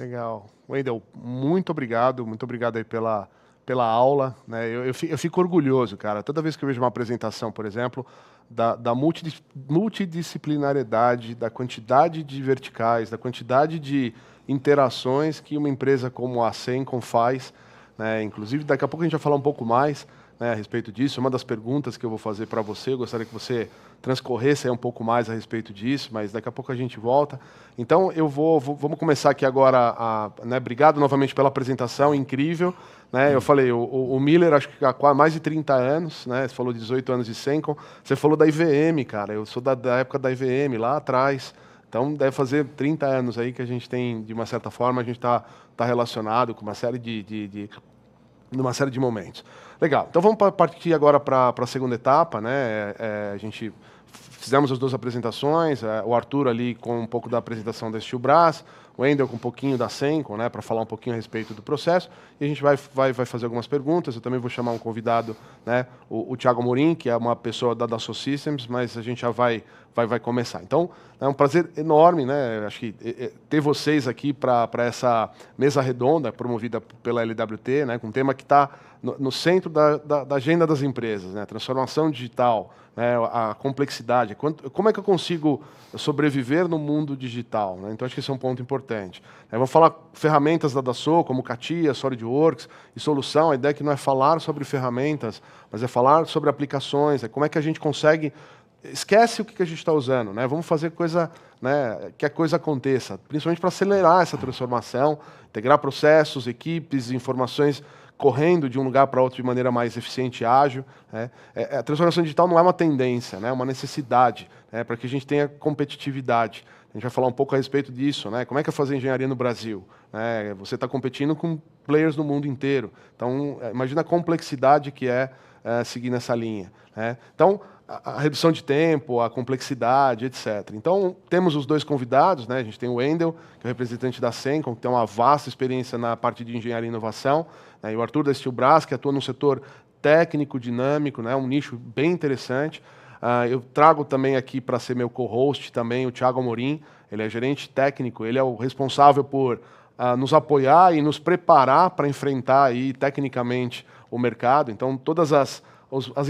Legal. Wendel, muito obrigado aí pela aula, né? Eu fico orgulhoso, cara. Toda vez que eu vejo uma apresentação, por exemplo, da multidisciplinariedade, da quantidade de verticais, da quantidade de interações que uma empresa como a Sencon faz, né? Inclusive, daqui a pouco a gente vai falar um pouco mais, né, a respeito disso. Uma das perguntas que eu vou fazer para você, eu gostaria que você transcorresse aí um pouco mais a respeito disso, mas daqui a pouco a gente volta. Então, vamos começar aqui agora, né, obrigado novamente pela apresentação, incrível. Né, eu falei, o Miller, acho que há mais de 30 anos, né, você falou de 18 anos de Sencon, você falou da IVM, cara, eu sou da época da IVM, lá atrás. Então, deve fazer 30 anos aí que a gente tem, de uma certa forma, a gente está relacionado com uma série numa série de momentos. Legal. Então vamos partir agora para a segunda etapa, né? A gente fizemos as duas apresentações, o Arthur ali com um pouco da apresentação da Steelbras, o Wendel com um pouquinho da Sencon, né, para falar um pouquinho a respeito do processo, e a gente vai fazer algumas perguntas. Eu também vou chamar um convidado, né, o Thiago Amorim, que é uma pessoa da Dassault Systems, mas a gente já vai começar. Então, é um prazer enorme, né, acho que ter vocês aqui para essa mesa redonda promovida pela LWT, né, com um tema que está no centro da agenda das empresas, né, transformação digital, né, a complexidade, como é que eu consigo sobreviver no mundo digital, né? Então acho que esse é um ponto importante. Vamos falar ferramentas da Dassault, como CATIA, SolidWorks e solução. A ideia é que não é falar sobre ferramentas, mas é falar sobre aplicações, como é que a gente consegue. Esquece o que a gente está usando, né? Vamos fazer coisa, né, que a coisa aconteça, principalmente para acelerar essa transformação, integrar processos, equipes, informações correndo de um lugar para outro de maneira mais eficiente e ágil. Né? A transformação digital não é uma tendência, né? É uma necessidade, né, para que a gente tenha competitividade. A gente vai falar um pouco a respeito disso, né? Como é que é fazer engenharia no Brasil? Né? Você está competindo com players no mundo inteiro. Então, imagina a complexidade que é seguir nessa linha. Né? Então, a redução de tempo, a complexidade, etc. Então, temos os dois convidados, né? A gente tem o Wendel, que é o representante da Sencon, que tem uma vasta experiência na parte de engenharia e inovação, né? E o Arthur da Steelbras, que atua no setor técnico, dinâmico, né? Um nicho bem interessante. Eu trago também aqui para ser meu co-host também o Thiago Amorim, ele é gerente técnico, ele é o responsável por nos apoiar e nos preparar para enfrentar aí, tecnicamente o mercado. Então, todas as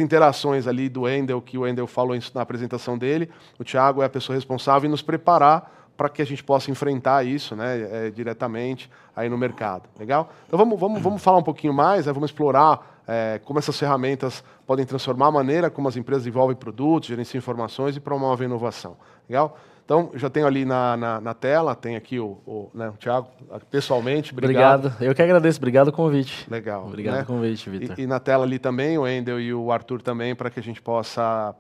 interações ali do Wendel, que o Wendel falou na apresentação dele, o Thiago é a pessoa responsável em nos preparar para que a gente possa enfrentar isso, né, diretamente aí no mercado. Legal? Então vamos falar um pouquinho mais, né, vamos explorar como essas ferramentas podem transformar a maneira como as empresas desenvolvem produtos, gerenciam informações e promovem inovação. Legal? Então, já tenho ali na tela, tem aqui né, o Thiago, pessoalmente, obrigado. Obrigado, eu que agradeço, obrigado o convite. Legal. Obrigado né? o convite, Vitor. E na tela ali também, o Wendel e o Arthur também, para que a gente possa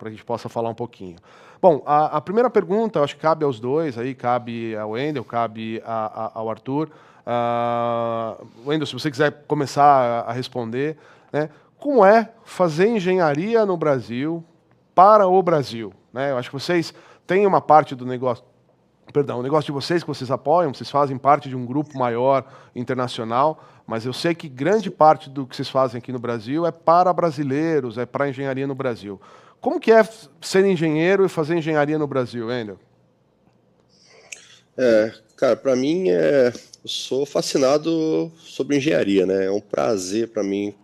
falar um pouquinho. Bom, a primeira pergunta, eu acho que cabe aos dois, aí cabe ao Wendel, cabe ao Arthur. Wendel, se você quiser começar a responder, né? Como é fazer engenharia no Brasil para o Brasil? Né? Eu acho que vocês têm uma parte do negócio, o negócio de vocês que vocês apoiam, vocês fazem parte de um grupo maior internacional, mas eu sei que grande parte do que vocês fazem aqui no Brasil é para brasileiros, é para engenharia no Brasil. Como que é ser engenheiro e fazer engenharia no Brasil, Wendel? Cara, para mim eu sou fascinado sobre engenharia, né? É um prazer para mim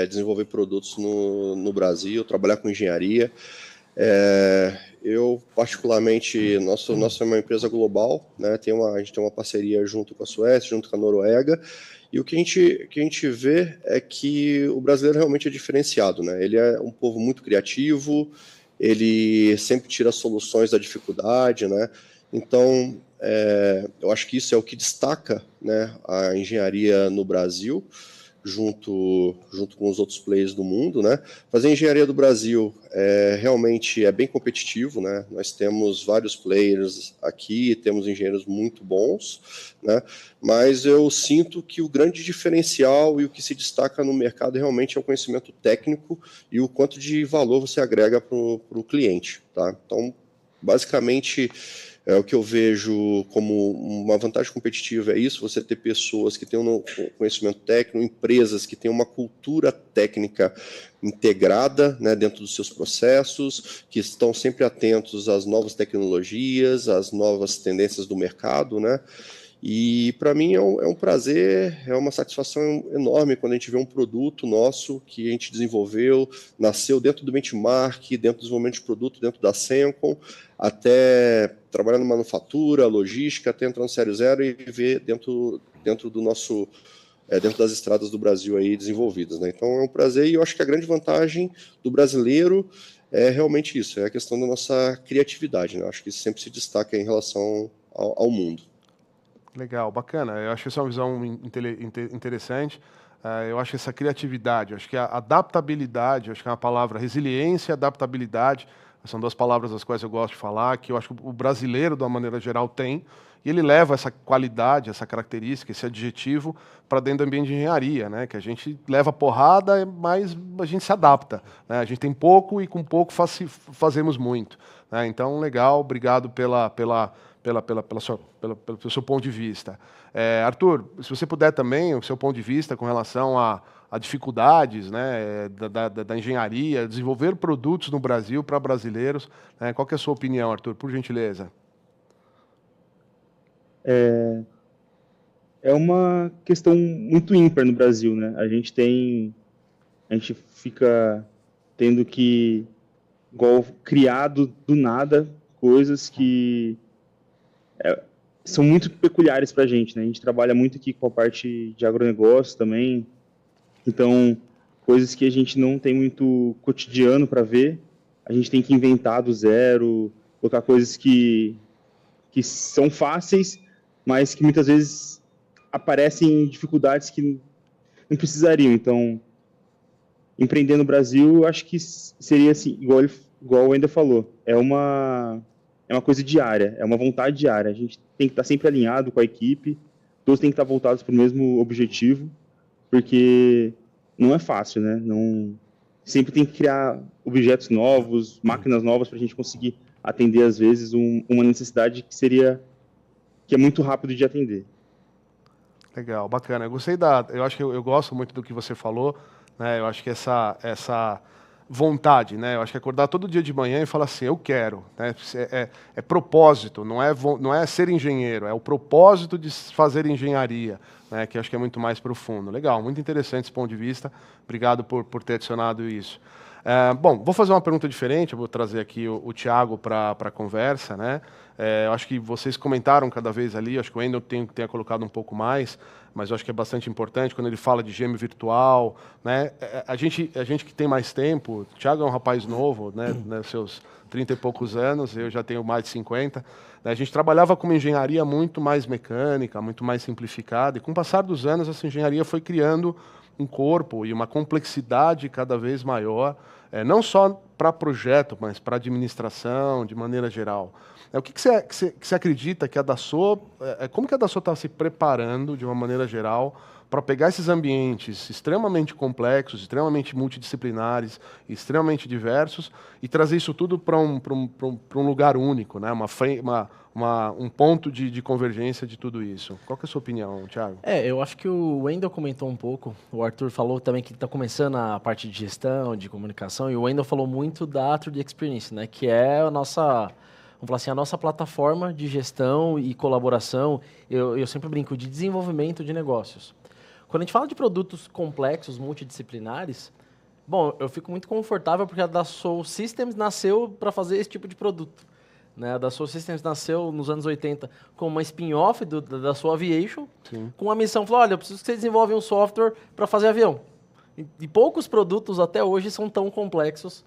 desenvolver produtos no Brasil, trabalhar com engenharia. Eu, particularmente, nossa é uma empresa global, né? A gente tem uma parceria junto com a Suécia, junto com a Noruega, e o que a gente vê é que o brasileiro realmente é diferenciado, né? Ele é um povo muito criativo, ele sempre tira soluções da dificuldade, né? Então, eu acho que isso é o que destaca, né, a engenharia no Brasil, junto com os outros players do mundo, né? Fazer engenharia do Brasil realmente é bem competitivo, né? Nós temos vários players aqui, temos engenheiros muito bons, né? Mas eu sinto que o grande diferencial e o que se destaca no mercado realmente é o conhecimento técnico e o quanto de valor você agrega para o cliente, tá? Então, basicamente, o que eu vejo como uma vantagem competitiva é isso, você ter pessoas que têm um conhecimento técnico, empresas que têm uma cultura técnica integrada, né, dentro dos seus processos, que estão sempre atentos às novas tecnologias, às novas tendências do mercado, né? E para mim é um prazer, é uma satisfação enorme quando a gente vê um produto nosso que a gente desenvolveu, nasceu dentro do benchmark, dentro do desenvolvimento de produto, dentro da Sencon, até trabalhando em manufatura, logística, até entrar no série zero e ver dentro do nosso dentro das estradas do Brasil aí desenvolvidas, né? Então é um prazer e eu acho que a grande vantagem do brasileiro é realmente isso, é a questão da nossa criatividade, né? Eu acho que isso sempre se destaca em relação ao mundo. Legal, bacana. Eu acho que essa é uma visão interessante. Eu acho que essa criatividade, eu acho que a adaptabilidade, eu acho que é uma palavra, resiliência e adaptabilidade, são duas palavras das quais eu gosto de falar, que eu acho que o brasileiro, de uma maneira geral, tem, e ele leva essa qualidade, essa característica, esse adjetivo para dentro do ambiente de engenharia, né? Que a gente leva porrada, mas a gente se adapta, né? A gente tem pouco e com pouco fazemos muito, né? Então, legal, obrigado pelo seu ponto de vista. Arthur, se você puder também, o seu ponto de vista com relação a dificuldades, né, da engenharia, desenvolver produtos no Brasil para brasileiros, né? Qual que é a sua opinião, Arthur, por gentileza? É uma questão muito ímpar no Brasil, né? A gente fica tendo que, igual, criar do nada coisas que são muito peculiares para a gente, né? A gente trabalha muito aqui com a parte de agronegócio também, então coisas que a gente não tem muito cotidiano para ver, a gente tem que inventar do zero, colocar coisas que são fáceis, mas que muitas vezes aparecem dificuldades que não precisariam. Então, empreender no Brasil, acho que seria assim, igual o Wendel falou, é uma coisa diária, é uma vontade diária. A gente tem que estar sempre alinhado com a equipe, todos têm que estar voltados para o mesmo objetivo, porque não é fácil, né? Sempre tem que criar objetos novos, máquinas novas para a gente conseguir atender, às vezes, uma necessidade que é muito rápido de atender. Legal, bacana. Eu acho que eu gosto muito do que você falou, né? Eu acho que essa vontade, né? Eu acho que acordar todo dia de manhã e falar assim, eu quero, né? É propósito, não é ser engenheiro, é o propósito de fazer engenharia, né? Que eu acho que é muito mais profundo. Legal, muito interessante esse ponto de vista. Obrigado por ter adicionado isso. Bom, vou fazer uma pergunta diferente, eu vou trazer aqui o Thiago para a conversa, né? Eu acho que vocês comentaram cada vez ali, acho que o Wendel tenha colocado um pouco mais, mas eu acho que é bastante importante quando ele fala de gêmeo virtual, né? A gente que tem mais tempo, o Thiago é um rapaz novo, né? Seus 30 e poucos anos, eu já tenho mais de 50, né? A gente trabalhava com uma engenharia muito mais mecânica, muito mais simplificada, e com o passar dos anos essa engenharia foi criando um corpo e uma complexidade cada vez maior, não só para projeto, mas para administração, de maneira geral. O que você acredita que a Dassault, como que a Dassault está se preparando, de uma maneira geral, para pegar esses ambientes extremamente complexos, extremamente multidisciplinares, extremamente diversos, e trazer isso tudo para um lugar único, né? Um ponto de convergência de tudo isso. Qual que é a sua opinião, Thiago? Eu acho que o Wendel comentou um pouco, o Arthur falou também que está começando a parte de gestão, de comunicação, e o Wendel falou muito da 3D Experience, né? Que é a nossa... Vamos falar assim, a nossa plataforma de gestão e colaboração, eu sempre brinco, de desenvolvimento de negócios. Quando a gente fala de produtos complexos, multidisciplinares, bom, eu fico muito confortável porque a Dassault Systems nasceu para fazer esse tipo de produto. Né? A Dassault Systems nasceu nos anos 80 como uma spin-off da Dassault Aviation, sim, com a missão, falou, olha, eu preciso que você desenvolva um software para fazer avião. E poucos produtos até hoje são tão complexos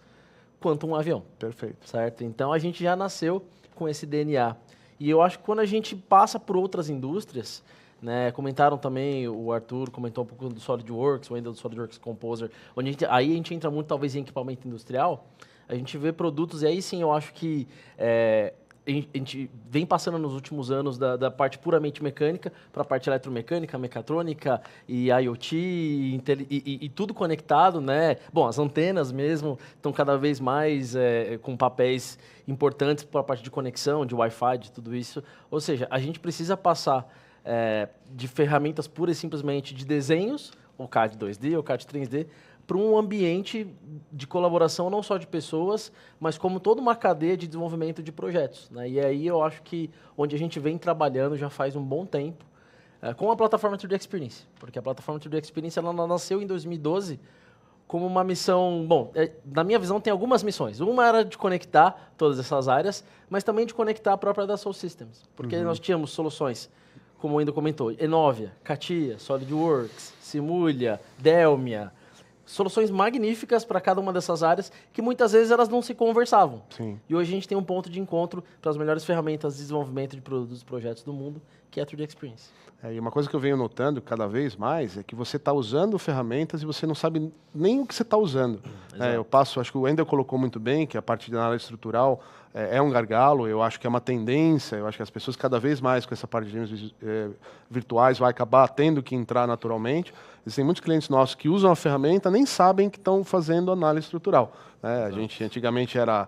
quanto um avião. Perfeito. Certo? Então, a gente já nasceu com esse DNA. E eu acho que quando a gente passa por outras indústrias, né, comentaram também, o Arthur comentou um pouco do SolidWorks, o Wendel do SolidWorks Composer, onde aí a gente entra muito talvez em equipamento industrial, a gente vê produtos, e aí sim eu acho que a gente vem passando nos últimos anos da parte puramente mecânica para a parte eletromecânica, mecatrônica e IoT e tudo conectado, né? Bom, as antenas mesmo estão cada vez mais com papéis importantes para a parte de conexão, de Wi-Fi, de tudo isso. Ou seja, a gente precisa passar de ferramentas pura e simplesmente de desenhos, ou CAD 2D, ou CAD 3D, para um ambiente de colaboração não só de pessoas, mas como toda uma cadeia de desenvolvimento de projetos, né? E aí eu acho que onde a gente vem trabalhando já faz um bom tempo, com a plataforma 3D Experience, porque a plataforma 3D Experience ela nasceu em 2012 como uma missão... Bom, na minha visão tem algumas missões. Uma era de conectar todas essas áreas, mas também de conectar a própria Dassault Systems, porque nós tínhamos soluções, como ainda comentou, Enovia, CATIA, SolidWorks, Simulia, Delmia, soluções magníficas para cada uma dessas áreas, que muitas vezes elas não se conversavam. Sim. E hoje a gente tem um ponto de encontro para as melhores ferramentas de desenvolvimento de produtos e projetos do mundo, que é a 3D Experience. E uma coisa que eu venho notando cada vez mais é que você está usando ferramentas e você não sabe nem o que você está usando. Eu acho que o Wendel colocou muito bem que a parte de análise estrutural é um gargalo, eu acho que é uma tendência, eu acho que as pessoas cada vez mais com essa parte de games virtuais vai acabar tendo que entrar naturalmente. Existem muitos clientes nossos que usam a ferramenta nem sabem que estão fazendo análise estrutural. A gente antigamente era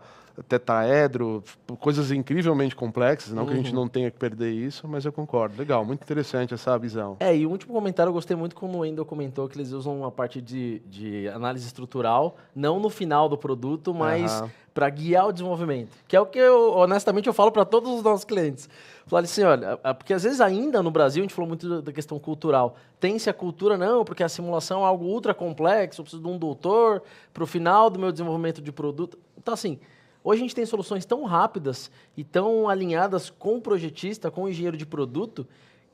tetraedro, coisas incrivelmente complexas, não que a gente não tenha que perder isso, mas eu concordo. Legal, muito interessante essa visão. E o último comentário eu gostei muito quando o Wendel comentou que eles usam uma parte de análise estrutural, não no final do produto, mas para guiar o desenvolvimento, que é o que honestamente eu falo para todos os nossos clientes. Falar assim, olha, porque às vezes ainda no Brasil, a gente falou muito da questão cultural, tem-se a cultura, não, porque a simulação é algo ultra complexo, eu preciso de um doutor para o final do meu desenvolvimento de produto. Então assim, hoje a gente tem soluções tão rápidas e tão alinhadas com o projetista, com o engenheiro de produto,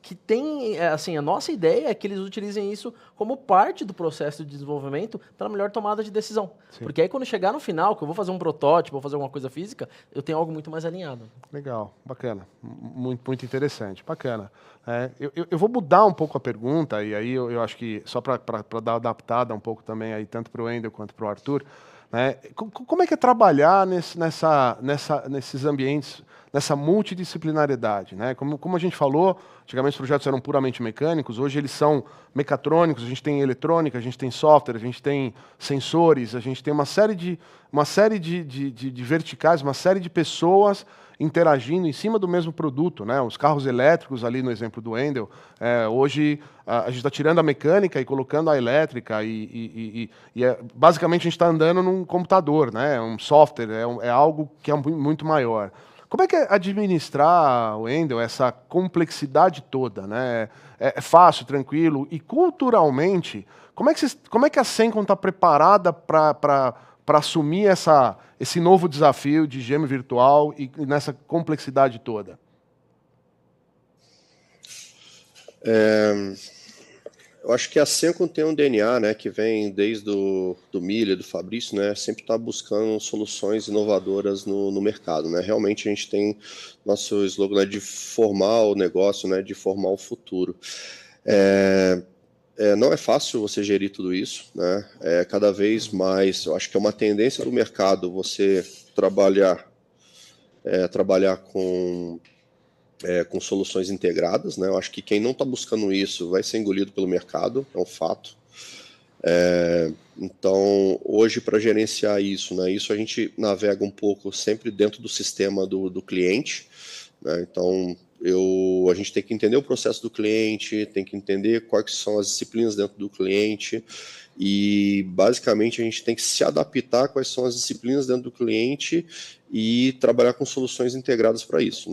que tem, assim, a nossa ideia é que eles utilizem isso como parte do processo de desenvolvimento para a melhor tomada de decisão. Sim. Porque aí quando chegar no final, que eu vou fazer um protótipo, vou fazer alguma coisa física, eu tenho algo muito mais alinhado. Legal, bacana, muito, muito interessante, bacana. Eu vou mudar um pouco a pergunta, e aí eu acho que, só para dar adaptada um pouco também, aí, tanto para o Wendel quanto para o Arthur, como é que é trabalhar nesses ambientes, nessa multidisciplinariedade? Como a gente falou, antigamente os projetos eram puramente mecânicos, hoje eles são mecatrônicos, a gente tem eletrônica, a gente tem software, a gente tem sensores, a gente tem uma série de verticais, uma série de pessoas interagindo em cima do mesmo produto, Os carros elétricos, ali no exemplo do Wendel, hoje a gente está tirando a mecânica e colocando a elétrica basicamente a gente está andando num computador, um software, é algo que é muito maior. Como é que é administrar, Wendel, essa complexidade toda, É fácil, tranquilo? E culturalmente, como é que a Sencon está preparada para assumir esse novo desafio de GM virtual e nessa complexidade toda? Eu acho que a Sencon tem um DNA, que vem desde do Miller, do Fabrício, sempre está buscando soluções inovadoras no mercado, Realmente a gente tem nosso slogan de formar o negócio, de formar o futuro. Não é fácil você gerir tudo isso, cada vez mais, eu acho que é uma tendência do mercado você trabalhar com soluções integradas, Eu acho que quem não está buscando isso vai ser engolido pelo mercado, é um fato. Então, hoje, para gerenciar isso, isso a gente navega um pouco sempre dentro do sistema do cliente, Então, a gente tem que entender o processo do cliente, tem que entender quais são as disciplinas dentro do cliente e, basicamente, a gente tem que se adaptar a quais são as disciplinas dentro do cliente e trabalhar com soluções integradas para isso,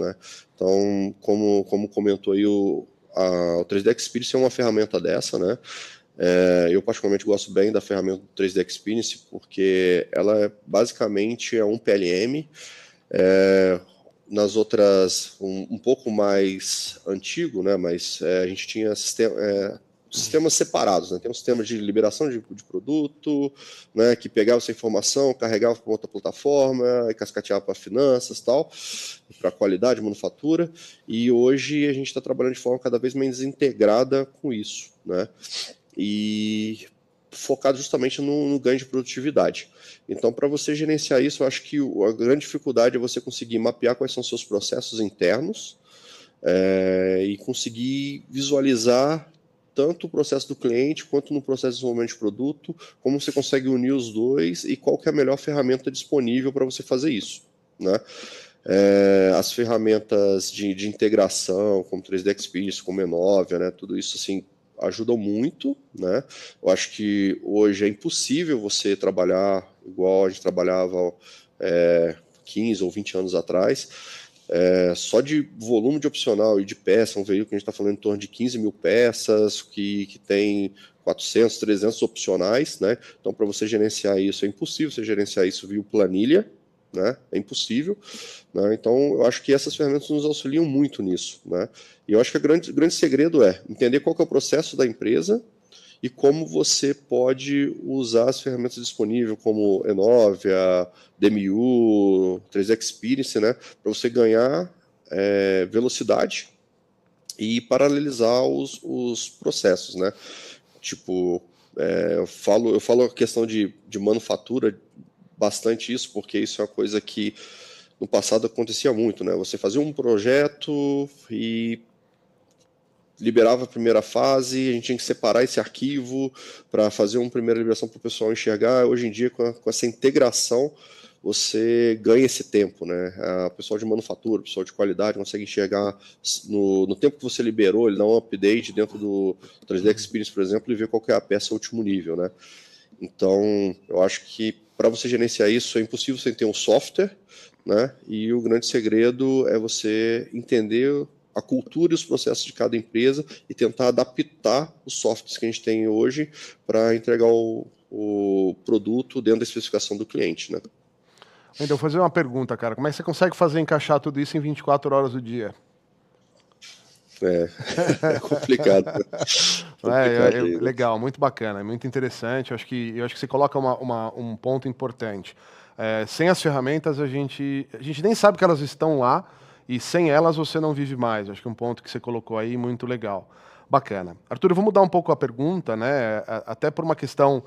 Então, como comentou aí, o 3D Experience é uma ferramenta dessa, Eu particularmente gosto bem da ferramenta do 3D Experience porque ela basicamente é um PLM, nas outras um pouco mais antigo, mas a gente tinha sistemas separados, Tem um sistema de liberação de produto, que pegava essa informação, carregava para outra plataforma e cascateava para finanças, tal, para qualidade, manufatura. E hoje a gente está trabalhando de forma cada vez mais integrada com isso, E focado justamente no ganho de produtividade. Então, para você gerenciar isso, eu acho que a grande dificuldade é você conseguir mapear quais são seus processos internos e conseguir visualizar tanto o processo do cliente quanto no processo de desenvolvimento de produto, como você consegue unir os dois e qual que é a melhor ferramenta disponível para você fazer isso, As ferramentas de integração, como 3D Experience, como Enovia, tudo isso assim ajudam muito, né? Eu acho que hoje é impossível você trabalhar igual a gente trabalhava 15 ou 20 anos atrás. Só de volume de opcional e de peça, um veículo que a gente está falando em torno de 15 mil peças, que tem 400, 300 opcionais, né? Então, para você gerenciar isso, é impossível você gerenciar isso via planilha, né? É impossível, né? Então, eu acho que essas ferramentas nos auxiliam muito nisso, né? E eu acho que o grande segredo é entender qual que é o processo da empresa e como você pode usar as ferramentas disponíveis, como Enovia, DMU, 3D Experience, né? Para você ganhar velocidade e paralelizar os processos, né? Tipo, eu falo a questão de manufatura, bastante isso, porque isso é uma coisa que no passado acontecia muito, né? Você fazia um projeto e liberava a primeira fase, a gente tinha que separar esse arquivo para fazer uma primeira liberação para o pessoal enxergar. Hoje em dia, com essa integração, você ganha esse tempo, né? O pessoal de manufatura, o pessoal de qualidade consegue enxergar no tempo que você liberou, ele dá um update dentro do 3D Experience, por exemplo, e ver qual que é a peça último nível, né? Então, eu acho que para você gerenciar isso é impossível sem ter um software, né? E o grande segredo é você entender a cultura e os processos de cada empresa e tentar adaptar os softwares que a gente tem hoje para entregar o produto dentro da especificação do cliente, né? Então, vou fazer uma pergunta, cara. Como é que você consegue fazer encaixar tudo isso em 24 horas do dia? É complicado. Legal, muito bacana, muito interessante. Eu acho que você coloca um ponto importante. Sem as ferramentas, a gente nem sabe que elas estão lá, e sem elas você não vive mais. Eu acho que é um ponto que você colocou aí muito legal. Bacana. Arthur, eu vou mudar um pouco a pergunta, né? Até por uma questão,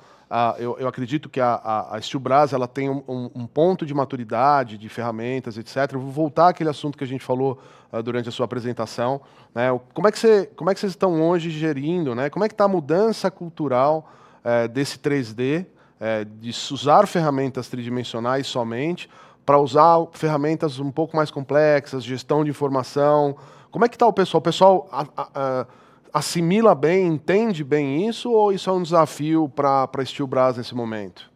eu acredito que a Steelbras ela tem um ponto de maturidade, de ferramentas, etc. Eu vou voltar àquele assunto que a gente falou durante a sua apresentação, né? Como é que vocês estão hoje gerindo, né? Como é que está a mudança cultural desse 3D, de usar ferramentas tridimensionais somente, para usar ferramentas um pouco mais complexas, gestão de informação? Como é que está o pessoal? O pessoal assimila bem, entende bem isso, ou isso é um desafio para a Steelbras nesse momento?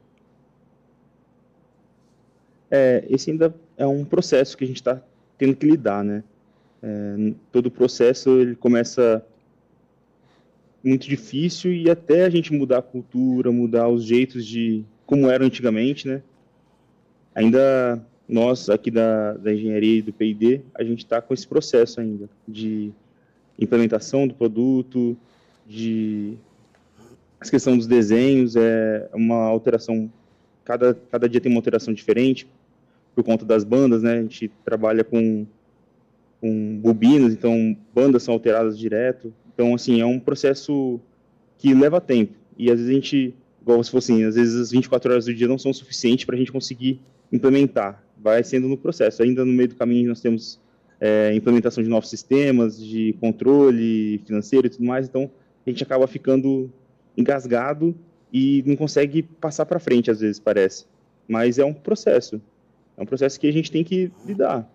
Esse ainda é um processo que a gente está tendo que lidar, né? Todo o processo ele começa muito difícil e até a gente mudar a cultura, mudar os jeitos de como era antigamente, né? Ainda nós aqui da engenharia e do P&D, a gente está com esse processo ainda de implementação do produto, a questão dos desenhos, é uma alteração, cada dia tem uma alteração diferente, por conta das bandas, né? A gente trabalha com bobinas, então bandas são alteradas direto. Então, assim, é um processo que leva tempo. E às vezes a gente, igual se fosse assim, às vezes as 24 horas do dia não são suficientes para a gente conseguir implementar. Vai sendo no processo. Ainda no meio do caminho nós temos implementação de novos sistemas, de controle financeiro e tudo mais. Então, a gente acaba ficando engasgado e não consegue passar para frente, às vezes, parece. Mas é um processo. É um processo que a gente tem que lidar.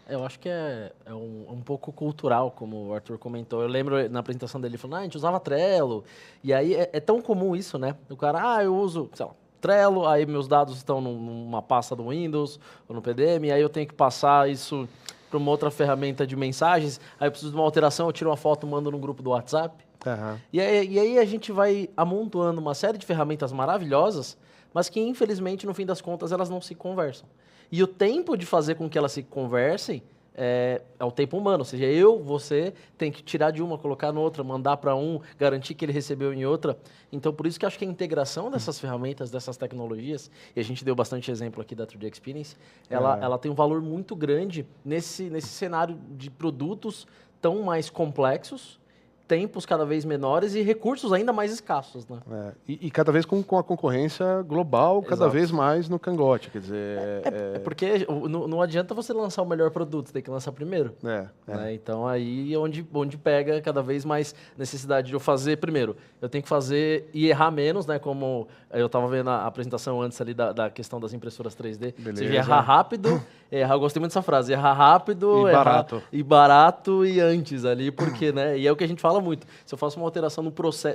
Eu acho que é um pouco cultural, como o Arthur comentou. Eu lembro na apresentação dele, ele falou, a gente usava Trello. E aí é tão comum isso, né? O cara, eu uso, sei lá, Trello, aí meus dados estão numa pasta do Windows ou no PDM, aí eu tenho que passar isso para uma outra ferramenta de mensagens, aí eu preciso de uma alteração, eu tiro uma foto e mando no grupo do WhatsApp. Uhum. E aí a gente vai amontoando uma série de ferramentas maravilhosas, mas que, infelizmente, no fim das contas, elas não se conversam. E o tempo de fazer com que elas se conversem é o tempo humano. Ou seja, você tem que tirar de uma, colocar na outra, mandar para um, garantir que ele recebeu em outra. Então, por isso que eu acho que a integração dessas ferramentas, dessas tecnologias, e a gente deu bastante exemplo aqui da 3D Experience, ela tem um valor muito grande nesse cenário de produtos tão mais complexos, tempos cada vez menores e recursos ainda mais escassos, né? E cada vez com a concorrência global, cada Exato. vez mais no cangote, quer dizer... Porque não adianta você lançar o melhor produto, tem que lançar primeiro. Né? Então aí é onde pega cada vez mais necessidade de eu fazer primeiro. Eu tenho que fazer e errar menos, né? Como eu estava vendo a apresentação antes ali da questão das impressoras 3D. Beleza. Ou seja, errar rápido, eu gostei muito dessa frase, errar rápido, E barato. E barato e antes ali, porque, né? E é o que a gente fala fala muito. Se eu faço uma alteração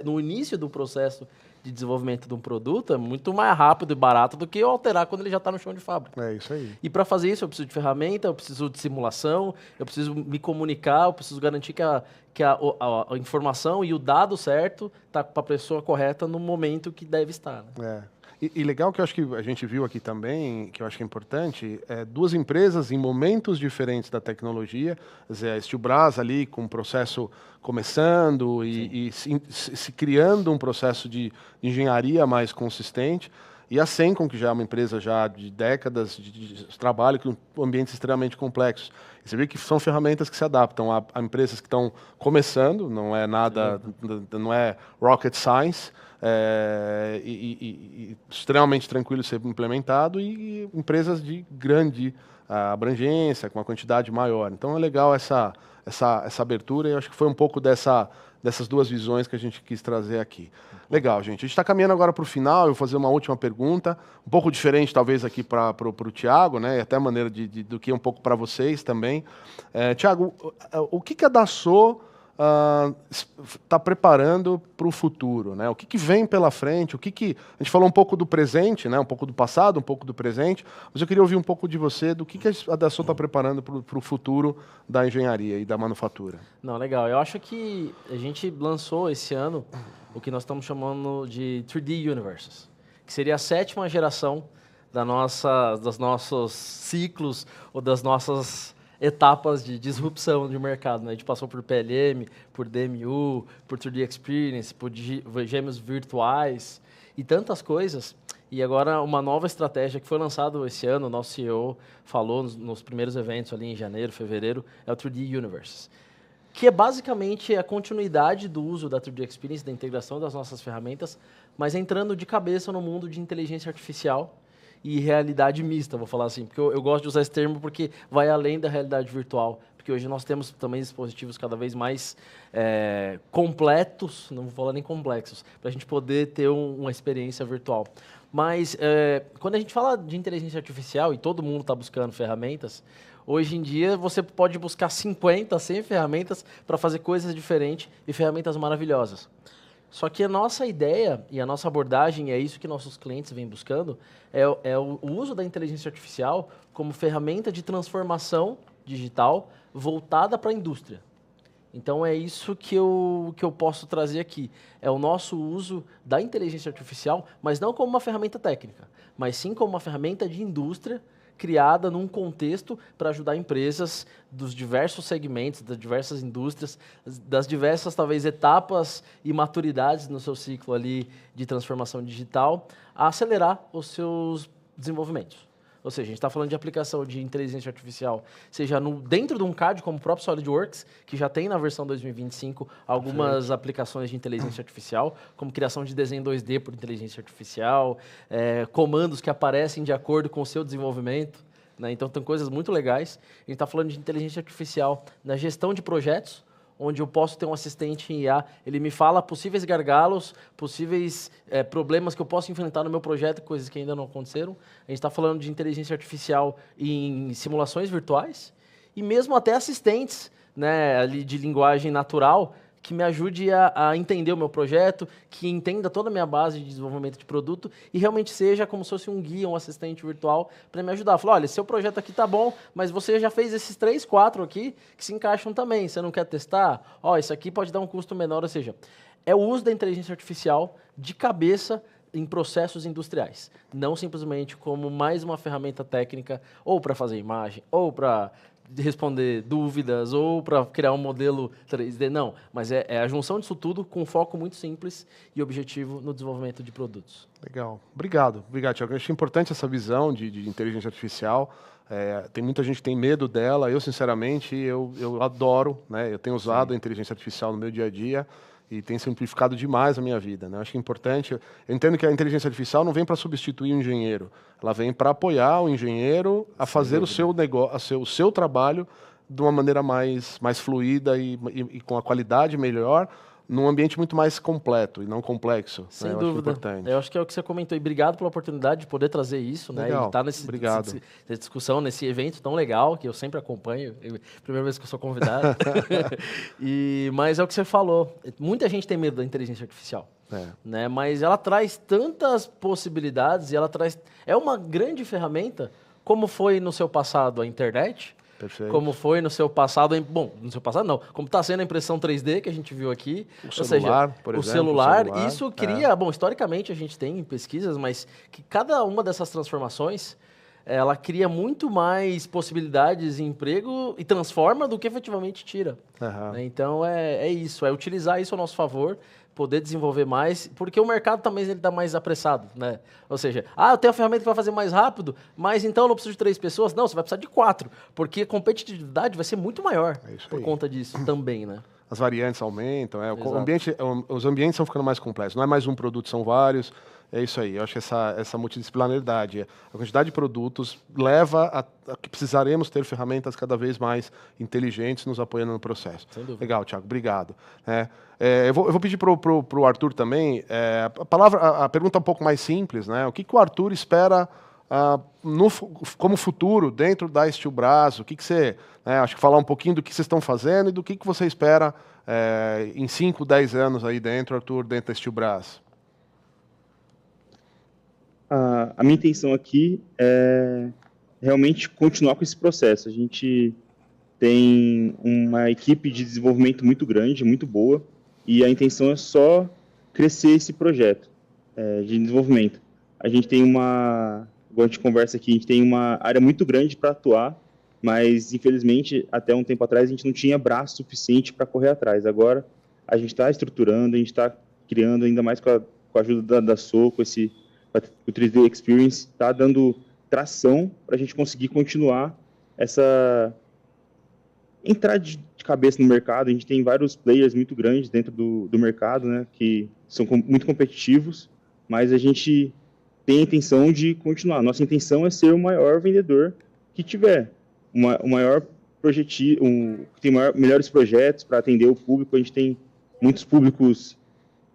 no início do processo de desenvolvimento de um produto, é muito mais rápido e barato do que eu alterar quando ele já está no chão de fábrica. É isso aí. E para fazer isso, eu preciso de ferramenta, eu preciso de simulação, eu preciso me comunicar, eu preciso garantir que a informação e o dado certo está para a pessoa correta no momento que deve estar. Né? E legal que eu acho que a gente viu aqui também, que eu acho que é importante, duas empresas em momentos diferentes da tecnologia, quer dizer, a Stilbras ali com o processo começando e se criando um processo de engenharia mais consistente, e a Sencon, que já é uma empresa já de décadas de trabalho com ambientes extremamente complexos. E você vê que são ferramentas que se adaptam a empresas que estão começando, não é nada, não é rocket science, e extremamente tranquilo de ser implementado, e empresas de grande abrangência, com uma quantidade maior. Então é legal essa abertura, e eu acho que foi um pouco dessas duas visões que a gente quis trazer aqui. Legal, gente. A gente está caminhando agora para o final, eu vou fazer uma última pergunta, um pouco diferente talvez aqui para o Thiago, né, e até a maneira do que um pouco para vocês também. Thiago, o que a Dassault está preparando para o futuro, né? O que vem pela frente? A gente falou um pouco do presente, né? Um pouco do passado, um pouco do presente, mas eu queria ouvir um pouco de você do que a Dassault está preparando para o futuro da engenharia e da manufatura. Não, legal. Eu acho que a gente lançou esse ano o que nós estamos chamando de 3D Universes, que seria a 7ª geração dos nossos ciclos ou das nossas etapas de disrupção de mercado. Né? A gente passou por PLM, por DMU, por 3D Experience, por gêmeos virtuais e tantas coisas. E agora uma nova estratégia que foi lançada esse ano, o nosso CEO falou nos primeiros eventos ali em janeiro, fevereiro, é o 3D Universe, que é basicamente a continuidade do uso da 3D Experience, da integração das nossas ferramentas, mas entrando de cabeça no mundo de inteligência artificial e realidade mista, vou falar assim, porque eu gosto de usar esse termo porque vai além da realidade virtual, porque hoje nós temos também dispositivos cada vez mais completos, não vou falar nem complexos, para a gente poder ter uma experiência virtual. Mas quando a gente fala de inteligência artificial, e todo mundo está buscando ferramentas, hoje em dia você pode buscar 50, 100 ferramentas para fazer coisas diferentes e ferramentas maravilhosas. Só que a nossa ideia e a nossa abordagem, é isso que nossos clientes vêm buscando, é o uso da inteligência artificial como ferramenta de transformação digital voltada para a indústria. Então é isso que eu posso trazer aqui. É o nosso uso da inteligência artificial, mas não como uma ferramenta técnica, mas sim como uma ferramenta de indústria criada num contexto para ajudar empresas dos diversos segmentos, das diversas indústrias, das diversas, talvez, etapas e maturidades no seu ciclo ali de transformação digital, a acelerar os seus desenvolvimentos. Ou seja, a gente está falando de aplicação de inteligência artificial, seja dentro de um CAD, como o próprio SolidWorks, que já tem na versão 2025 algumas aplicações de inteligência artificial, como criação de desenho 2D por inteligência artificial, comandos que aparecem de acordo com o seu desenvolvimento. Né? Então, tem coisas muito legais. A gente está falando de inteligência artificial na gestão de projetos, onde eu posso ter um assistente em IA, ele me fala possíveis gargalos, possíveis problemas que eu posso enfrentar no meu projeto, coisas que ainda não aconteceram. A gente está falando de inteligência artificial em simulações virtuais e mesmo até assistentes, né, ali de linguagem natural que me ajude a entender o meu projeto, que entenda toda a minha base de desenvolvimento de produto e realmente seja como se fosse um guia, um assistente virtual para me ajudar. Falar, olha, seu projeto aqui tá bom, mas você já fez esses 3, 4 aqui que se encaixam também. Você não quer testar? Ó, isso aqui pode dar um custo menor. Ou seja, é o uso da inteligência artificial de cabeça em processos industriais. Não simplesmente como mais uma ferramenta técnica ou para fazer imagem, ou para responder dúvidas ou para criar um modelo 3D, não. Mas é a junção disso tudo com um foco muito simples e objetivo no desenvolvimento de produtos. Legal. Obrigado, Thiago. Eu acho importante essa visão de inteligência artificial. Tem muita gente que tem medo dela. Eu, sinceramente, eu adoro. Né? Eu tenho usado a inteligência artificial no meu dia a dia e tem simplificado demais a minha vida. Né? Eu acho que é importante. Eu entendo que a inteligência artificial não vem para substituir o engenheiro. Ela vem para apoiar o engenheiro a fazer o seu negócio, o seu trabalho de uma maneira mais fluida e com a qualidade melhor, num ambiente muito mais completo e não complexo. Sem né? Eu acho dúvida. importante. Eu acho que é o que você comentou. E obrigado pela oportunidade de poder trazer isso, né? Legal. E estar nessa discussão, nesse evento tão legal, que eu sempre acompanho. Primeira vez que eu sou convidado. Mas é o que você falou. Muita gente tem medo da inteligência artificial. Né? Mas ela traz tantas possibilidades e ela traz... É uma grande ferramenta, como foi no seu passado a internet... Perfeito. Como foi no seu passado, bom, no seu passado não, como está sendo a impressão 3D que a gente viu aqui. O celular, por exemplo. O celular, isso cria, bom, historicamente a gente tem pesquisas, mas que cada uma dessas transformações, ela cria muito mais possibilidades em emprego e transforma do que efetivamente tira. Né? Então é isso, é utilizar isso a nosso favor, poder desenvolver mais, porque o mercado também está mais apressado, né? Ou seja, eu tenho a ferramenta que vai fazer mais rápido, mas então eu não preciso de 3 pessoas. Não, você vai precisar de 4, porque a competitividade vai ser muito maior por conta disso também, né? As variantes aumentam, os ambientes estão ficando mais complexos. Não é mais um produto, são vários. É isso aí. Eu acho que essa multidisciplinaridade, a quantidade de produtos leva a que precisaremos ter ferramentas cada vez mais inteligentes nos apoiando no processo. Legal, Thiago. Obrigado. Eu vou pedir para o Arthur também, a pergunta um pouco mais simples, né? O que o Arthur espera como futuro dentro da Steelbras? O que você... acho que falar um pouquinho do que vocês estão fazendo e do que você espera em 5, 10 anos aí dentro, Arthur, dentro da Steelbras. A minha intenção aqui é realmente continuar com esse processo. A gente tem uma equipe de desenvolvimento muito grande, muito boa, e a intenção é só crescer esse projeto de desenvolvimento. A gente tem igual a gente conversa aqui, a gente tem uma área muito grande para atuar, mas infelizmente até um tempo atrás a gente não tinha braço suficiente para correr atrás. Agora a gente está estruturando, a gente está criando, ainda mais com a ajuda da Soco, o 3D Experience está dando tração para a gente conseguir continuar entrar de cabeça no mercado. A gente tem vários players muito grandes dentro do mercado, né, que são muito competitivos, mas a gente tem a intenção de continuar. Nossa intenção é ser o maior vendedor que tiver, o maior projetivo, que tem melhores projetos para atender o público. A gente tem muitos públicos,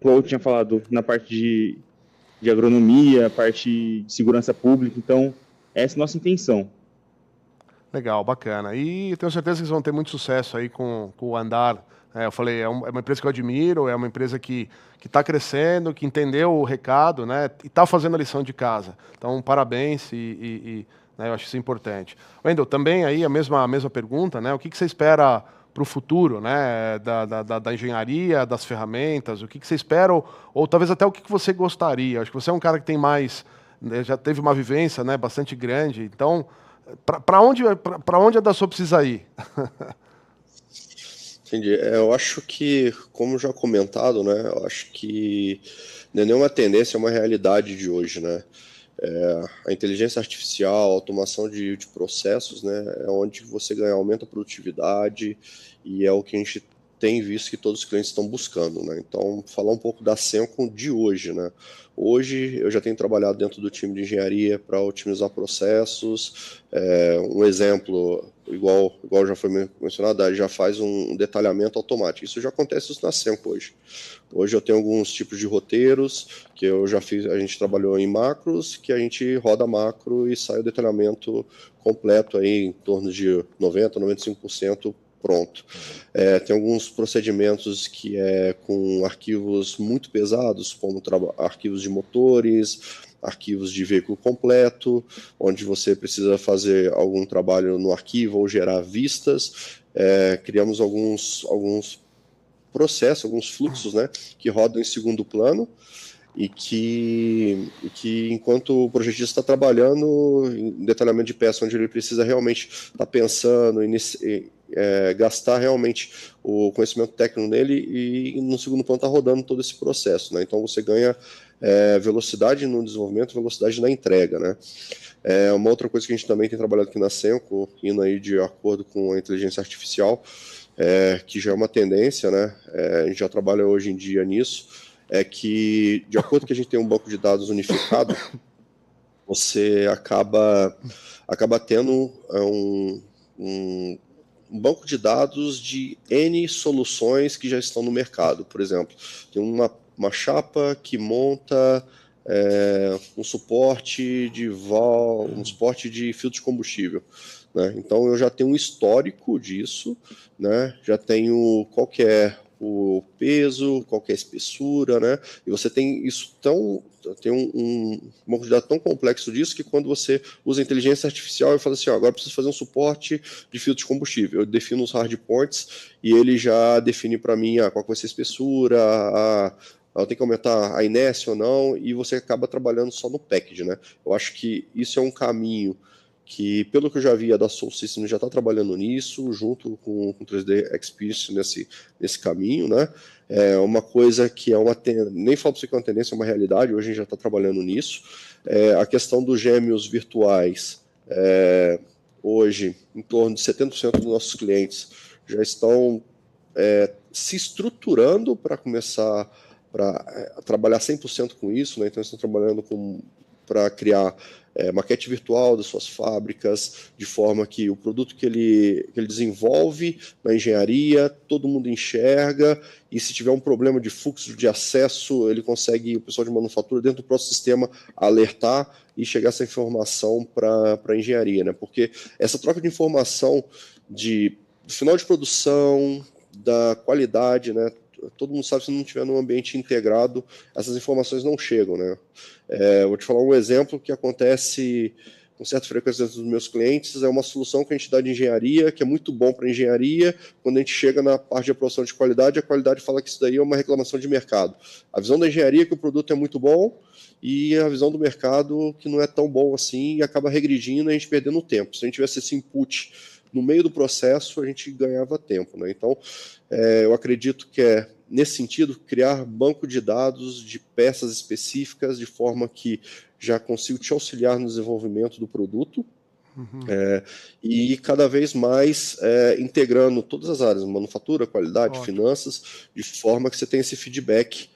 como eu tinha falado, na parte de agronomia, parte de segurança pública. Então, essa é a nossa intenção. Legal, bacana. E tenho certeza que vocês vão ter muito sucesso aí com o Andar. Eu falei, é uma empresa que eu admiro, é uma empresa que está crescendo, que entendeu o recado, né, e está fazendo a lição de casa. Então, parabéns eu acho isso importante. Wendel, também aí a mesma pergunta, né? O que você espera para o futuro, né, da engenharia, das ferramentas? O que você espera, ou talvez até o que você gostaria? Acho que você é um cara que tem já teve uma vivência, né, bastante grande. Então, para onde a Dassault precisa ir? Entendi. Eu acho que, como já comentado, né, eu acho que não é nenhuma tendência, é uma realidade de hoje, né? A inteligência artificial, a automação de processos, né, é onde você aumenta a produtividade, e é o que a gente tem visto que todos os clientes estão buscando, né? Então, falar um pouco da Sencon de hoje, né? Hoje, eu já tenho trabalhado dentro do time de engenharia para otimizar processos. Um exemplo, igual já foi mencionado, já faz um detalhamento automático. Isso já acontece na Sencon hoje. Hoje eu tenho alguns tipos de roteiros que eu já fiz, a gente trabalhou em macros, que a gente roda macro e sai o detalhamento completo aí em torno de 90%, 95% pronto. Tem alguns procedimentos que com arquivos muito pesados, como arquivos de motores, arquivos de veículo completo, onde você precisa fazer algum trabalho no arquivo ou gerar vistas. Criamos alguns processos, alguns fluxos, né, que rodam em segundo plano, e que enquanto o projetista está trabalhando em detalhamento de peça, onde ele precisa realmente estar pensando, gastar realmente o conhecimento técnico nele, e no segundo plano está rodando todo esse processo, né? Então você ganha velocidade no desenvolvimento, velocidade na entrega, né? Uma outra coisa que a gente também tem trabalhado aqui na Sencon, indo aí de acordo com a inteligência artificial, que já é uma tendência, né? A gente já trabalha hoje em dia nisso, é que, de acordo com que a gente tem um banco de dados unificado, você acaba tendo um banco de dados de N soluções que já estão no mercado. Por exemplo, tem uma chapa que monta um suporte de um suporte de filtro de combustível, né? Então eu já tenho um histórico disso, né? Já tenho qual que é o peso, qual que é a espessura, né? E você tem isso tem um banco de dados tão complexo disso que quando você usa inteligência artificial, eu falo assim, agora eu preciso fazer um suporte de filtro de combustível. Eu defino os hard points e ele já define para mim qual vai ser a espessura, ela tem que aumentar a inércia ou não, e você acaba trabalhando só no package, né? Eu acho que isso é um caminho que, pelo que eu já vi, a da Soul System já está trabalhando nisso, junto com o 3D Experience nesse caminho, né? É uma coisa que nem falo para você que é uma tendência, é uma realidade, hoje a gente já está trabalhando nisso. A questão dos gêmeos virtuais, hoje, em torno de 70% dos nossos clientes já estão se estruturando para começar a trabalhar 100% com isso, né? Então, estão trabalhando para criar maquete virtual das suas fábricas, de forma que o produto que ele desenvolve na engenharia, todo mundo enxerga, e se tiver um problema de fluxo de acesso, ele consegue, o pessoal de manufatura, dentro do próprio sistema, alertar e chegar essa informação para a engenharia, né? Porque essa troca de informação do final de produção, da qualidade, né? Todo mundo sabe que se não estiver num ambiente integrado, essas informações não chegam, né? Vou te falar um exemplo que acontece com certa frequência dentro dos meus clientes, é uma solução que a gente dá de engenharia, que é muito bom para engenharia, quando a gente chega na parte de aprovação de qualidade, a qualidade fala que isso daí é uma reclamação de mercado. A visão da engenharia é que o produto é muito bom, e a visão do mercado que não é tão bom assim, e acaba regredindo e a gente perdendo tempo. Se a gente tivesse esse input no meio do processo, a gente ganhava tempo, né? Então, eu acredito que nesse sentido, criar banco de dados de peças específicas, de forma que já consigo te auxiliar no desenvolvimento do produto, e cada vez mais integrando todas as áreas, manufatura, qualidade, finanças, de forma que você tenha esse feedback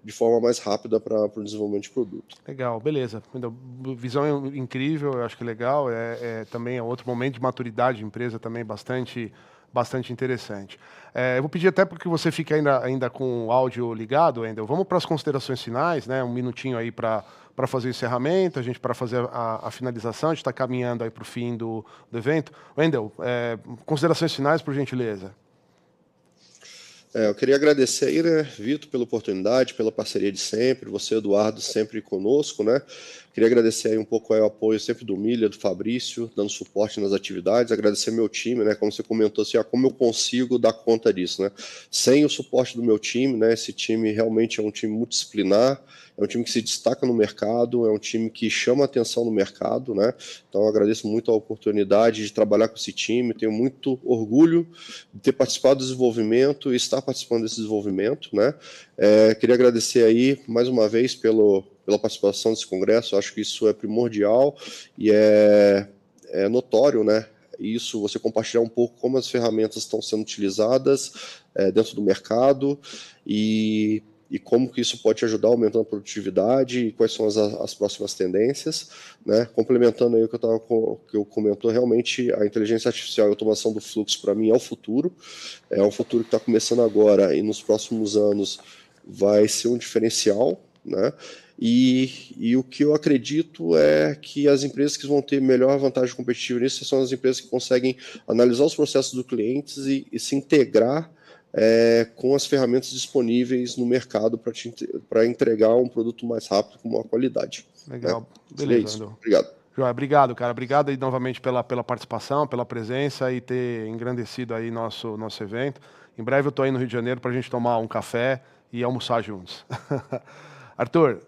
de forma mais rápida para o desenvolvimento de produto. Legal, beleza. Visão incrível, eu acho que legal. Também é outro momento de maturidade de empresa também bastante interessante. Eu vou pedir até porque você fique ainda com o áudio ligado, Wendel. Vamos para as considerações finais, né? Um minutinho aí para fazer o encerramento, para fazer a finalização. A gente está caminhando aí para o fim do evento. Wendel, considerações finais, por gentileza. Eu queria agradecer aí, né, Vitor, pela oportunidade, pela parceria de sempre, você, Eduardo, sempre conosco, né? Queria agradecer aí um pouco o apoio sempre do Milha, do Fabrício, dando suporte nas atividades, agradecer meu time, né? Como você comentou, assim, como eu consigo dar conta disso, né? Sem o suporte do meu time, né? Esse time realmente é um time multidisciplinar, é um time que se destaca no mercado, é um time que chama atenção no mercado, né? Então eu agradeço muito a oportunidade de trabalhar com esse time, tenho muito orgulho de ter participado do desenvolvimento e estar participando desse desenvolvimento, né? Queria agradecer aí mais uma vez pela participação nesse congresso, acho que isso é primordial e é notório, né? Isso, você compartilhar um pouco como as ferramentas estão sendo utilizadas dentro do mercado e como que isso pode te ajudar aumentando a produtividade e quais são as próximas tendências, né? Complementando aí o que eu comentou, realmente a inteligência artificial e a automação do fluxo para mim é o futuro, é um futuro que está começando agora e nos próximos anos vai ser um diferencial, né? E o que eu acredito é que as empresas que vão ter melhor vantagem competitiva nisso são as empresas que conseguem analisar os processos dos clientes e se integrar com as ferramentas disponíveis no mercado para entregar um produto mais rápido com maior qualidade. Legal, né? beleza, André. Obrigado. Joia, obrigado, cara. Obrigado aí novamente pela participação, pela presença e ter engrandecido aí nosso evento. Em breve eu estou aí no Rio de Janeiro para a gente tomar um café e almoçar juntos. Arthur,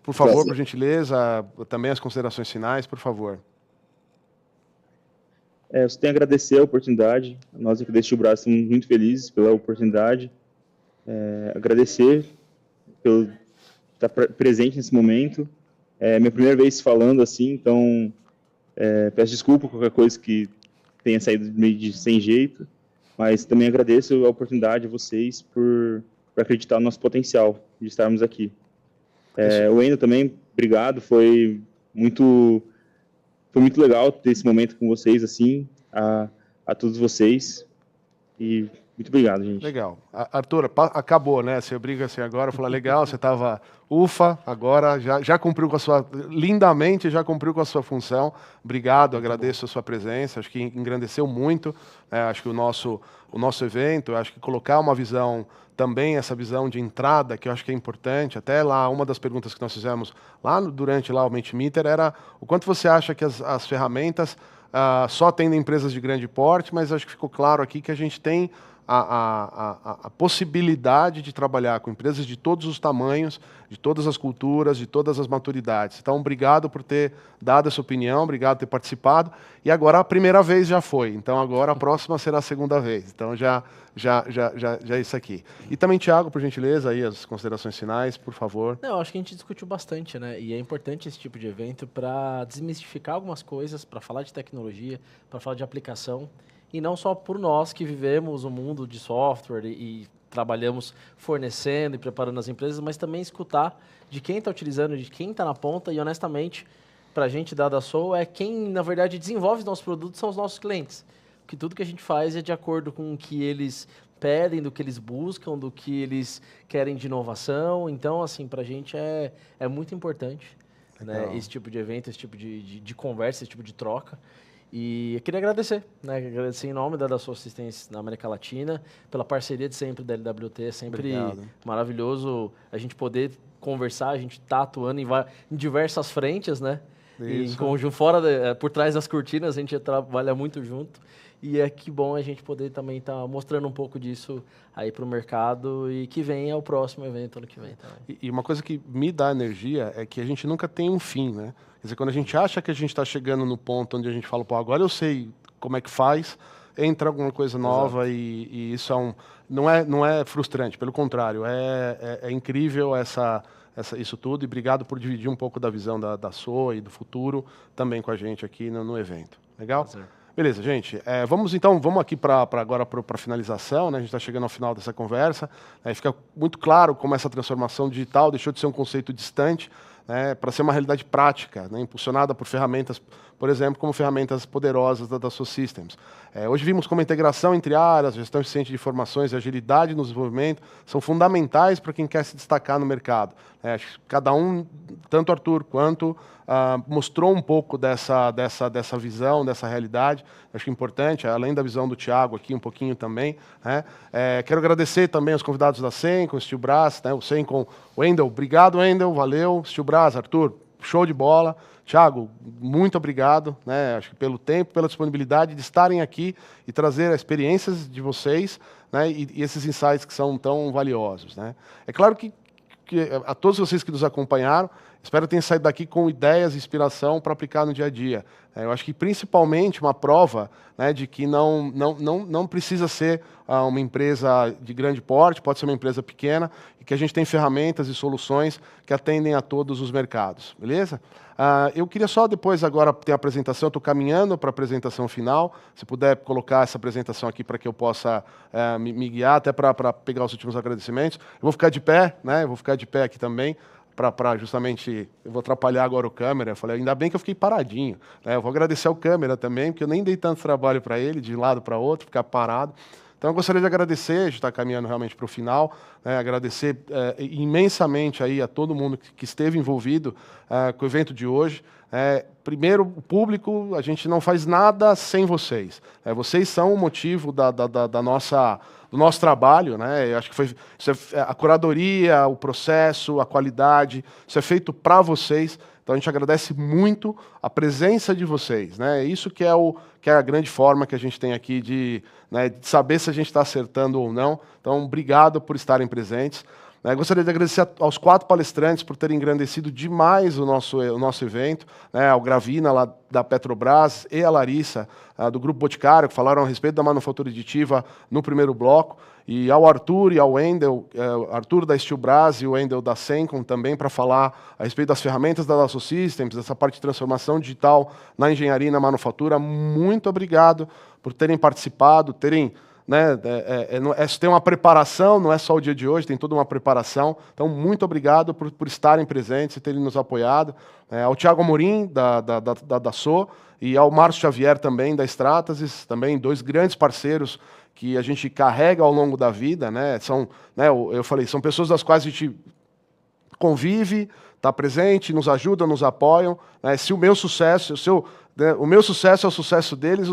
por favor, por gentileza, também as considerações finais, por favor. Eu só tenho a agradecer a oportunidade. Nós aqui da Steel Brass estamos muito felizes pela oportunidade. Agradecer pelo estar presente nesse momento. Minha primeira vez falando assim, então peço desculpa por qualquer coisa que tenha saído meio de sem jeito, mas também agradeço a oportunidade a vocês por acreditar no nosso potencial de estarmos aqui. O Wendel também, obrigado, foi muito legal ter esse momento com vocês, assim, a todos vocês. E muito obrigado, gente. Legal. Arthur, acabou, né? Você briga assim agora, fala, legal, você estava ufa, agora já cumpriu com a sua... Lindamente já cumpriu com a sua função. Obrigado, agradeço a sua presença, acho que engrandeceu muito, né? Acho que o nosso evento, acho que colocar uma visão, também essa visão de entrada, que eu acho que é importante, até lá, uma das perguntas que nós fizemos lá durante lá, o Mentimeter era o quanto você acha que as ferramentas só atendem empresas de grande porte, mas acho que ficou claro aqui que a gente tem a possibilidade de trabalhar com empresas de todos os tamanhos, de todas as culturas, de todas as maturidades. Então, obrigado por ter dado essa opinião, obrigado por ter participado. E agora a primeira vez já foi, então agora a próxima será a segunda vez. Então já é isso aqui. E também, Thiago, por gentileza, aí as considerações finais, por favor. Não, acho que a gente discutiu bastante, né? E é importante esse tipo de evento para desmistificar algumas coisas, para falar de tecnologia, para falar de aplicação. E não só por nós que vivemos o mundo de software e trabalhamos fornecendo e preparando as empresas, mas também escutar de quem está utilizando, de quem está na ponta. E, honestamente, para a gente da Dassault, quem, na verdade, desenvolve os nossos produtos são os nossos clientes. Porque tudo que a gente faz é de acordo com o que eles pedem, do que eles buscam, do que eles querem de inovação. Então, assim, para a gente é muito importante, né, esse tipo de evento, esse tipo de conversa, esse tipo de troca. E eu queria agradecer, né? Agradecer em nome da Dassault Systems na América Latina, pela parceria de sempre da LWT, é sempre maravilhoso a gente poder conversar, a gente está atuando em diversas frentes, né? Em conjunto, por trás das cortinas, a gente trabalha muito junto. E é que bom a gente poder também estar mostrando um pouco disso aí para o mercado e que venha o próximo evento ano que vem também. E uma coisa que me dá energia é que a gente nunca tem um fim, né? Quer dizer, quando a gente acha que a gente está chegando no ponto onde a gente fala, pô, agora eu sei como é que faz, entra alguma coisa nova e isso não é frustrante, pelo contrário, é incrível isso tudo, e obrigado por dividir um pouco da visão da SOA e do futuro também com a gente aqui no evento. Legal? Beleza, gente. Vamos aqui agora para a finalização, né? A gente está chegando ao final dessa conversa. Fica muito claro como essa transformação digital deixou de ser um conceito distante, né, para ser uma realidade prática, né, impulsionada por ferramentas, por exemplo, como ferramentas poderosas da Dassault Systems. Hoje vimos como a integração entre áreas, gestão eficiente de informações e agilidade no desenvolvimento são fundamentais para quem quer se destacar no mercado. Acho que cada um, tanto Arthur quanto mostrou um pouco dessa visão, dessa realidade. Acho que é importante, além da visão do Thiago aqui, um pouquinho também. Né? Quero agradecer também aos convidados da Sencon, Steel Brass, né? O Sencon, Wendel, obrigado, Wendel, valeu. Steel Brass, Arthur, show de bola. Thiago, muito obrigado, né? Acho que pelo tempo, pela disponibilidade de estarem aqui e trazer as experiências de vocês, né? E esses insights que são tão valiosos, né? É claro que a todos vocês que nos acompanharam, espero que tenham saído daqui com ideias e inspiração para aplicar no dia a dia. Eu acho que principalmente uma prova, né, de que não precisa ser uma empresa de grande porte, pode ser uma empresa pequena, e que a gente tem ferramentas e soluções que atendem a todos os mercados. Beleza? Eu queria só depois agora ter a apresentação, eu estou caminhando para a apresentação final, se puder colocar essa apresentação aqui para que eu possa me guiar, até para pegar os últimos agradecimentos. Eu vou ficar de pé, né? Eu vou ficar de pé aqui também, para justamente, eu vou atrapalhar agora o câmera. Eu falei, ainda bem que eu fiquei paradinho, né? Eu vou agradecer ao câmera também, porque eu nem dei tanto trabalho para ele, de um lado para outro, ficar parado. Então, eu gostaria de agradecer, a gente está caminhando realmente para o final, né, agradecer imensamente aí a todo mundo que esteve envolvido com o evento de hoje. Primeiro, o público, a gente não faz nada sem vocês. Vocês são o motivo do nosso trabalho, né? Eu acho que a curadoria, o processo, a qualidade, isso é feito para vocês. Então a gente agradece muito a presença de vocês, né? Isso que é a grande forma que a gente tem aqui de saber se a gente está acertando ou não. Então, obrigado por estarem presentes. Gostaria de agradecer aos 4 palestrantes por terem engrandecido demais o nosso evento, né, ao Gravina, lá da Petrobras, e a Larissa, do Grupo Boticário, que falaram a respeito da manufatura aditiva no primeiro bloco, e ao Arthur e ao Wendel, Arthur da Steel Brass e o Wendel da Sencon também, para falar a respeito das ferramentas da Dassault Systems, dessa parte de transformação digital na engenharia e na manufatura. Muito obrigado por terem participado, terem né, tem uma preparação, não é só o dia de hoje, tem toda uma preparação. Então, muito obrigado por estarem presentes e terem nos apoiado. Ao Thiago Amorim, da SO, e ao Márcio Xavier também, da Stratasys, também 2 grandes parceiros que a gente carrega ao longo da vida, né? São, né, eu falei, são pessoas das quais a gente convive, está presente, nos ajudam, nos apoiam. Né? Se o meu sucesso, o meu sucesso é o sucesso deles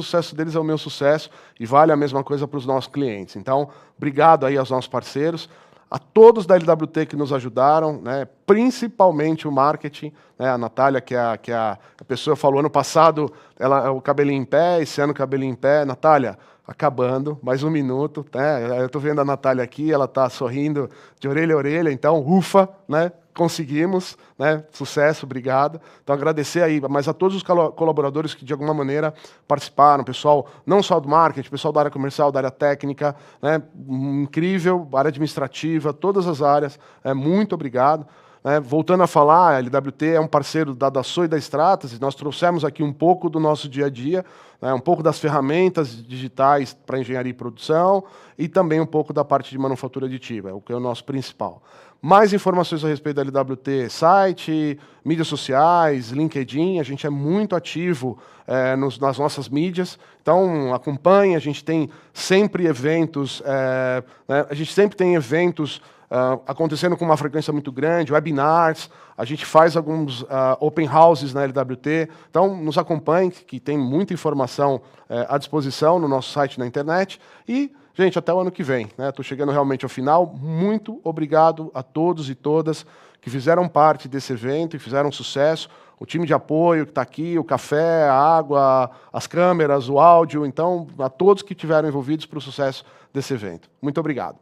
é o meu sucesso, e vale a mesma coisa para os nossos clientes. Então, obrigado aí aos nossos parceiros, a todos da LWT que nos ajudaram, né? Principalmente o marketing, né? A Natália, que é a pessoa que falou ano passado, o cabelinho em pé, esse ano o cabelinho em pé. Natália, acabando, mais 1 minuto. Né? Eu estou vendo a Natália aqui, ela está sorrindo de orelha a orelha, então, ufa, né? Conseguimos, né? Sucesso, obrigado. Então, agradecer aí, mas a todos os colaboradores que, de alguma maneira, participaram, pessoal, não só do marketing, pessoal da área comercial, da área técnica, né? Incrível, área administrativa, todas as áreas, muito obrigado. Voltando a falar, a LWT é um parceiro da SO e da Stratasys, nós trouxemos aqui um pouco do nosso dia a dia, né, um pouco das ferramentas digitais para engenharia e produção e também um pouco da parte de manufatura aditiva, o que é o nosso principal. Mais informações a respeito da LWT, site, mídias sociais, LinkedIn, a gente é muito ativo nas nossas mídias, então acompanhe, a gente tem sempre eventos, né, a gente sempre tem eventos acontecendo com uma frequência muito grande, webinars, a gente faz alguns open houses na LWT, então nos acompanhe, que tem muita informação à disposição no nosso site na internet, e, gente, até o ano que vem, né? Estou chegando realmente ao final, muito obrigado a todos e todas que fizeram parte desse evento e fizeram sucesso, o time de apoio que está aqui, o café, a água, as câmeras, o áudio, então, a todos que estiveram envolvidos para o sucesso desse evento. Muito obrigado.